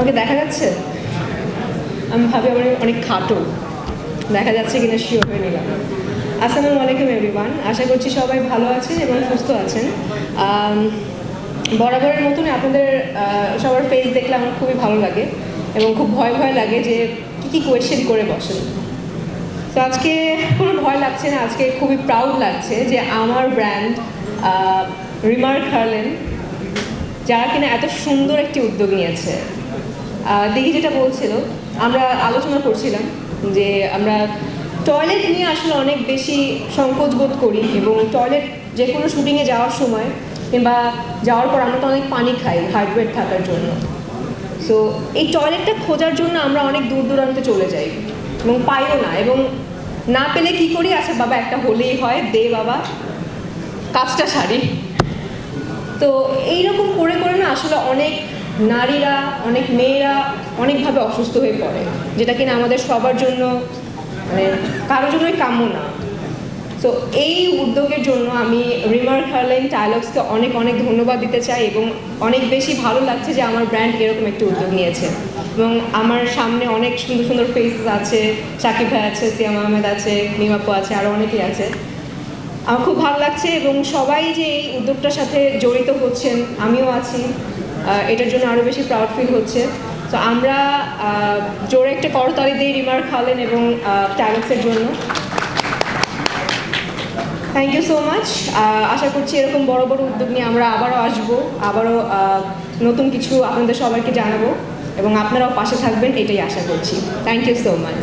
আমাকে দেখা যাচ্ছে? আমি ভাবি আমার অনেক খাটো, দেখা যাচ্ছে কিনা শিওর হয়ে নিলাম। আসসালামু আলাইকুম এভরিওয়ান, আশা করছি সবাই ভালো আছেন এবং সুস্থ আছেন। বরাবরের মতনই আপনাদের সবার ফেস দেখলে আমার খুবই ভালো লাগে এবং খুব ভয় ভয় লাগে যে কী কোয়েশ্চেন করে বসেন। তো আজকে কোনো ভয় লাগছে না, আজকে খুবই প্রাউড লাগছে যে আমার ব্র্যান্ড রিমার্ক হার্লেন, যারা কিনা এত সুন্দর একটি উদ্যোগ নিয়েছে। দেখি যেটা বলছিল, আমরা আলোচনা করছিলাম যে আমরা টয়লেট নিয়ে আসলে অনেক বেশি সংকোচ বোধ করি এবং টয়লেট যে কোনো শুটিংয়ে যাওয়ার সময় কিংবা যাওয়ার পর আমরা তো অনেক পানি খাই হাইড্রেট থাকার জন্য। সো এই টয়লেটটা খোঁজার জন্য আমরা অনেক দূর দূরান্তে চলে যাই এবং পাইও না, এবং না পেলে কী করি, আচ্ছা বাবা একটা হলেই হয়, দে বাবা কাজটা সারি। তো এইরকম করে করে না আসলে অনেক নারীরা, অনেক মেয়েরা অনেকভাবে অসুস্থ হয়ে পড়ে, যেটা কিনা আমাদের সবার জন্য মানে কারোর জন্যই কাম্য না। তো এই উদ্যোগের জন্য আমি রিমার্ক হার্লেন টাইলক্সকে অনেক অনেক ধন্যবাদ দিতে চাই এবং অনেক বেশি ভালো লাগছে যে আমার ব্র্যান্ড এরকম একটি উদ্যোগ নিয়েছে। এবং আমার সামনে অনেক সুন্দর সুন্দর ফেসেস আছে, সাকিব ভাই আছে, সিয়াম আহমেদ আছে, মিমাপু আছে, আরও অনেকেই আছে। আমার খুব ভালো লাগছে এবং সবাই যে এই উদ্যোগটার সাথে জড়িত হচ্ছেন, আমিও আছি, এটার জন্য আরও বেশি প্রাউড ফিল হচ্ছে। তো আমরা জোরে একটা করতালি দিই রিমার্ক হার্লেন এবং টাইলক্সের জন্য। Thank you so much. আশা করছি এরকম বড় বড় উদ্যোগ নিয়ে আমরা আবারও আসবো, আবারও নতুন কিছু আপনাদের সবাইকে জানাবো এবং আপনারাও পাশে থাকবেন, এটাই আশা করছি। Thank you so much.